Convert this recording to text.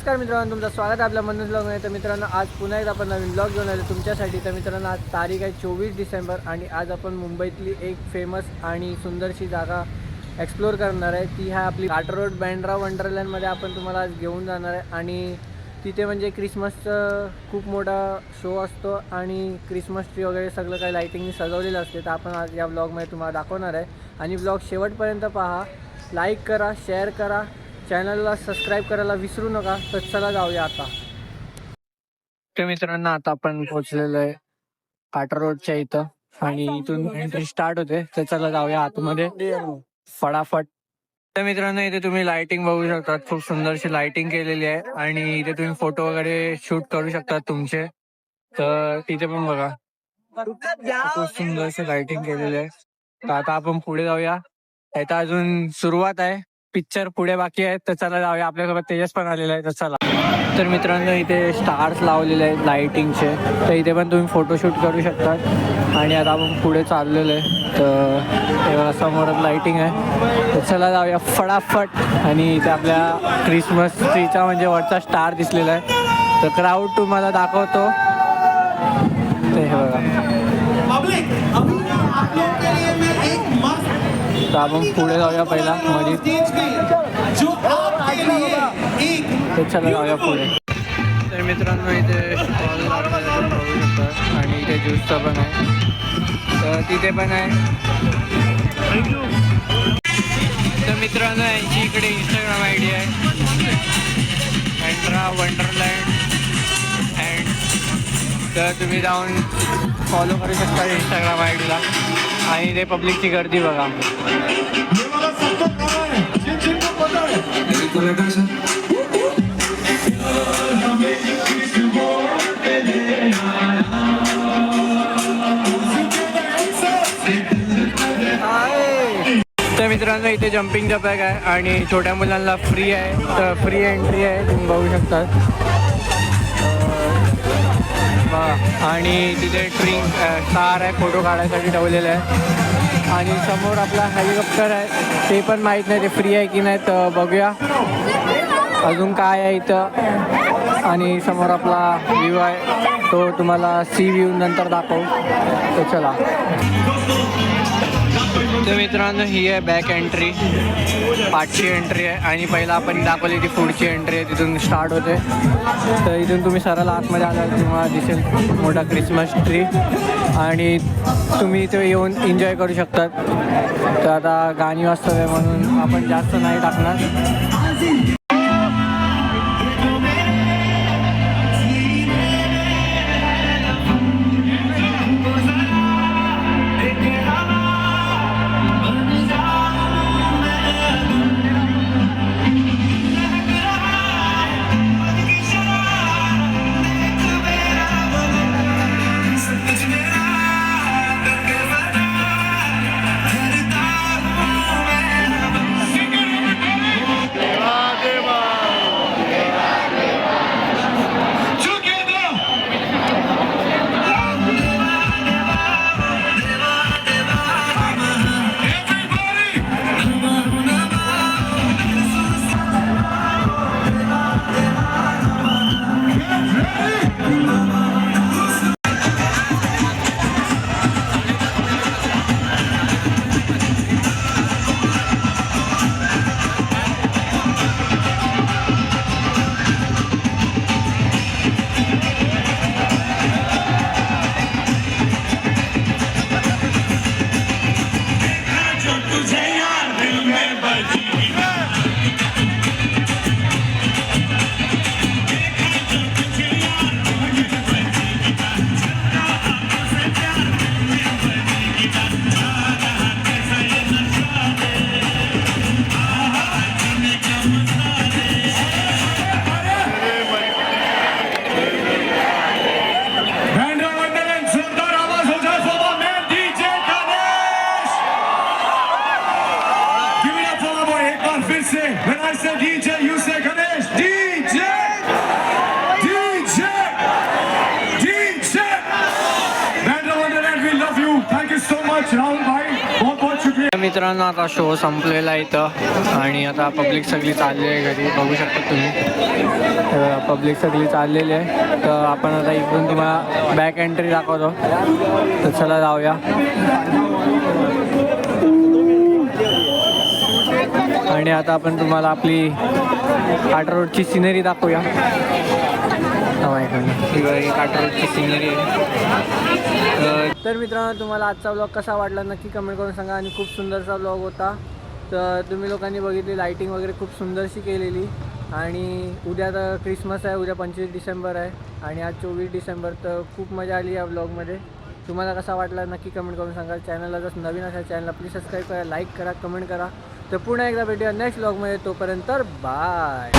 नमस्कार मित्रांनो, तुमचं स्वागत आहे आपल्या मनोज ब्लॉगमध्ये. तर मित्रांनो, आज पुन्हा एकदा आपण नवीन ब्लॉग घेऊन आलो तुमच्यासाठी. तर मित्रांनो, आज तारीख आहे 24 डिसेंबर आणि आज आपण मुंबईतली एक फेमस आणि सुंदरशी जागा एक्सप्लोर करणार आहे. ती आहे आपली घाट रोड बँड्रा वंडरलँडमध्ये आपण तुम्हाला आज घेऊन जाणार आहे. आणि तिथे म्हणजे क्रिसमसचं खूप मोठा शो असतो आणि क्रिसमस ट्री वगैरे सगळं काही लाईटिंगनी सजवलेलं असते. तर आपण आज या ब्लॉगमध्ये तुम्हाला दाखवणार आहे आणि ब्लॉग शेवटपर्यंत पहा. लाईक करा, शेअर करा, चॅनलला सबस्क्राईब करायला विसरू नका. तर चला जाऊया आता. तर मित्रांनो, आता आपण पोहोचलेलो आहे काटा रोडच्या इथं आणि इथून एंट्री स्टार्ट होते. तर चला जाऊया आतमध्ये फटाफट. तर मित्रांनो, इथे तुम्ही लाइटिंग बघू शकता. खूप सुंदरशी लाइटिंग केलेली आहे आणि इथे तुम्ही फोटो वगैरे शूट करू शकता तुमचे. तर तिथे पण बघा खूप सुंदरशी लाइटिंग केलेली आहे. तर आता आपण पुढे जाऊया. आता अजून सुरुवात आहे, पिक्चर पुढे बाकी आहे. तर चला जाऊया. आपल्यासोबत तेजस पण आलेला आहे. तर चला. तर मित्रांनो, इथे स्टार्स लावलेले आहेत लाइटिंगचे. तर इथे पण तुम्ही फोटोशूट करू शकता. आणि आता आपण पुढे चाललेलो आहे. तर समोरच लाइटिंग आहे. तर चला जाऊया फटाफट. आणि इथे आपल्या क्रिसमस ट्रीचा म्हणजे वरचा स्टार दिसलेला आहे. तर क्राऊड तुम्हाला दाखवतो. ते हे बघा. तर आपण पुढे जाऊया पहिला मध्ये. तर चला जाऊया पुढे. तर मित्रांनो, इथे स्टॉल बघू शकता आणि इथे ज्यूसचा पण आहे. तर तिथे पण आहे. तर मित्रांनो, यांची इकडे इंस्टाग्राम ID आहे, बँड्रा वंडरलँड अँड. तर तुम्ही जाऊन फॉलो करू शकता इंस्टाग्राम ID ला. आणि ते पब्लिकची गर्दी बघा. तर मित्रांनो, इथे जम्पिंगचा पॅक आहे आणि छोट्या मुलांना फ्री आहे. तर फ्री एंट्री आहे, तुम्ही बघू शकता. आणि तिथे ड्रिंक स्टार आहे, फोटो काढायसाठी ठेवलेलं आहे. आणि समोर आपला हेलिकॉप्टर आहे, ते पण माहीत नाही ते फ्री आहे की नाही. तर बघूया अजून काय आहे इथं. आणि समोर आपला व्ह्यू आहे, तो तुम्हाला सी व्ह्यू नंतर दाखवू. तर चला. तर मित्रांनो, ही आहे बॅक एंट्री, पाठची एंट्री आहे. आणि पहिला आपण दाखवली ती पुढची एंट्री आहे, तिथून स्टार्ट होते. तर इथून तुम्ही सरळ आतमध्ये आल्यावर तुम्हाला दिसेल मोठा क्रिसमस ट्री आणि तुम्ही इथे येऊन एन्जॉय करू शकतात. तर आता गाणी वाजतात आहे म्हणून आपण जास्त नाही टाकणार. When I say DJ, you say Ganesh. DJ, DJ, DJ. Band of Wonderland, we love you. Thank you so much, Rahul bhai. बहुत बहुत शुक्रिया. मित्रांनो, आता शो संपलेला इथं आणि आता पब्लिक सगळी चालली आहे घरी. बघू शकता तुम्ही. पब्लिक सगळी चाललेली आहे. तर आपण आता इकडून तुम्हाला बॅक एंट्री दाखवतो. तर चला जाऊया. आणि आता आपण तुम्हाला आपली काटा रोडची सिनरी दाखवूया. काटा रोडची सिनरी आहे. तर मित्रांनो, तुम्हाला आजचा व्लॉग कसा वाटला नक्की कमेंट करून सांगा. आणि खूप सुंदरसा व्लॉग होता. तर तुम्ही लोकांनी बघितली लाईटिंग वगैरे खूप सुंदरशी केलेली. आणि उद्या तर क्रिसमस आहे, उद्या 25 डिसेंबर आहे आणि आज 24 डिसेंबर. तर खूप मजा आली या व्लॉगमध्ये. तुम्हाला कसा वाटला नक्की कमेंट करून सांगा. चॅनलला जर नवीन असेल चॅनलला प्लीज सबस्क्राईब करा, लाईक करा, कमेंट करा. तर पुन्हा एकदा भेटूया नेक्स्ट व्लॉगमध्ये. तोपर्यंत बाय.